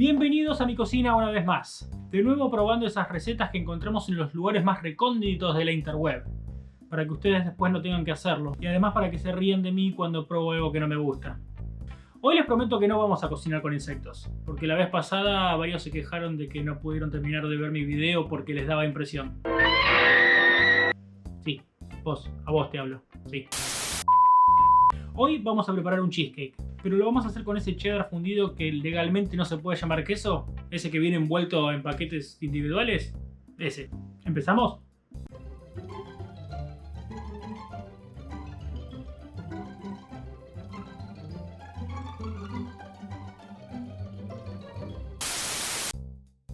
Bienvenidos a mi cocina una vez más. De nuevo probando esas recetas que encontramos en los lugares más recónditos de la interweb, para que ustedes después no tengan que hacerlo, y además para que se ríen de mí cuando pruebo algo que no me gusta. Hoy les prometo que no vamos a cocinar con insectos, porque la vez pasada varios se quejaron de que no pudieron terminar de ver mi video porque les daba impresión. Sí, a vos te hablo, sí. Hoy vamos a preparar un cheesecake, pero lo vamos a hacer con ese cheddar fundido que legalmente no se puede llamar queso, ese que viene envuelto en paquetes individuales, ese. ¿Empezamos?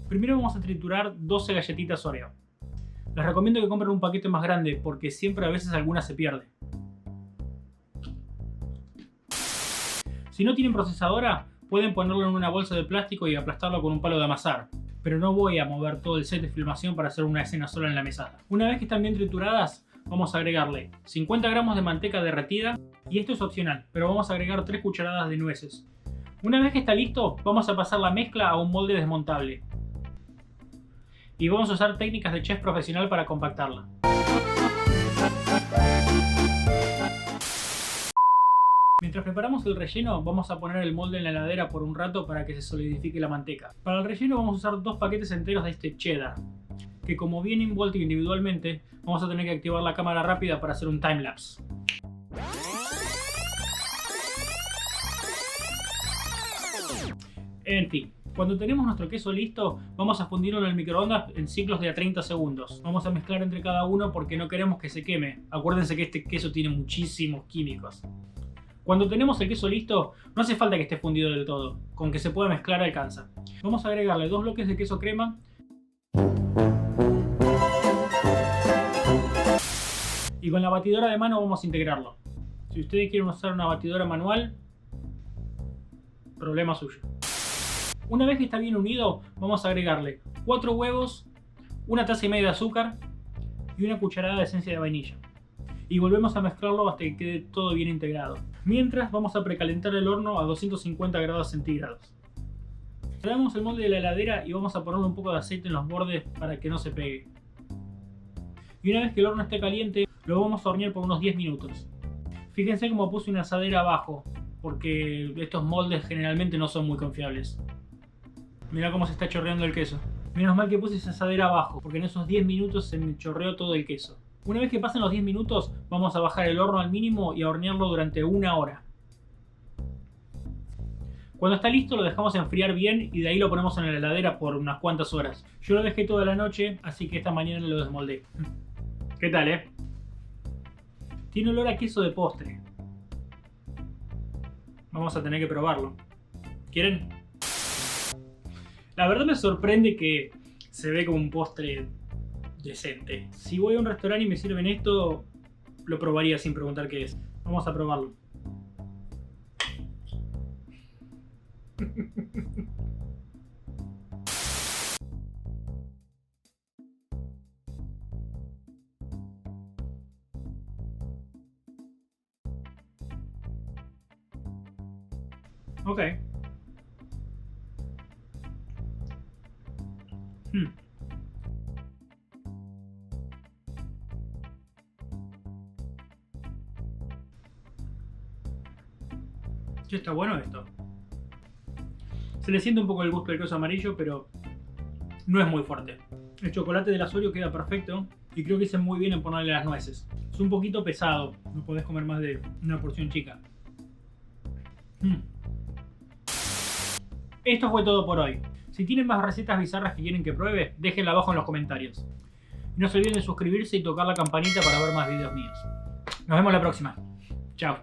Primero vamos a triturar 12 galletitas Oreo. Les recomiendo que compren un paquete más grande porque siempre a veces alguna se pierde. Si no tienen procesadora, pueden ponerlo en una bolsa de plástico y aplastarlo con un palo de amasar. Pero no voy a mover todo el set de filmación para hacer una escena sola en la mesada. Una vez que están bien trituradas, vamos a agregarle 50 gramos de manteca derretida. Y esto es opcional, pero vamos a agregar 3 cucharadas de nueces. Una vez que está listo, vamos a pasar la mezcla a un molde desmontable. Y vamos a usar técnicas de chef profesional para compactarla. Mientras preparamos el relleno, vamos a poner el molde en la heladera por un rato para que se solidifique la manteca. Para el relleno vamos a usar 2 paquetes enteros de este cheddar, que como viene envuelto individualmente, vamos a tener que activar la cámara rápida para hacer un timelapse. En fin, cuando tenemos nuestro queso listo, vamos a fundirlo en el microondas en ciclos de a 30 segundos. Vamos a mezclar entre cada uno porque no queremos que se queme. Acuérdense que este queso tiene muchísimos químicos. Cuando tenemos el queso listo, no hace falta que esté fundido del todo. Con que se pueda mezclar alcanza. Vamos a agregarle 2 bloques de queso crema. Y con la batidora de mano vamos a integrarlo. Si ustedes quieren usar una batidora manual, problema suyo. Una vez que está bien unido, vamos a agregarle 4 huevos, 1 taza y media de azúcar y 1 cucharada de esencia de vainilla. Y volvemos a mezclarlo hasta que quede todo bien integrado. Mientras vamos a precalentar el horno a 250 grados centígrados. Traemos el molde de la heladera y vamos a ponerle un poco de aceite en los bordes para que no se pegue. Y una vez que el horno esté caliente, lo vamos a hornear por unos 10 minutos. Fíjense cómo puse una asadera abajo, porque estos moldes generalmente no son muy confiables. Mirá cómo se está chorreando el queso. Menos mal que puse esa asadera abajo, porque en esos 10 minutos se me chorreó todo el queso. Una vez que pasen los 10 minutos, vamos a bajar el horno al mínimo y a hornearlo durante 1 hora. Cuando está listo lo dejamos enfriar bien y de ahí lo ponemos en la heladera por unas cuantas horas. Yo lo dejé toda la noche, así que esta mañana lo desmoldé. ¿Qué tal, Tiene olor a queso de postre. Vamos a tener que probarlo. ¿Quieren? La verdad me sorprende que se ve como un postre decente. Si voy a un restaurante y me sirven esto, lo probaría sin preguntar qué es. Vamos a probarlo. Ok. Está bueno esto. Se le siente un poco el gusto del queso amarillo, pero no es muy fuerte. El chocolate del Oreo queda perfecto y creo que hice muy bien en ponerle las nueces. Es un poquito pesado, no podés comer más de una porción chica. Esto fue todo por hoy. Si tienen más recetas bizarras que quieren que pruebe, déjenla abajo en los comentarios. Y no se olviden de suscribirse y tocar la campanita para ver más videos míos. Nos vemos la próxima. Chao.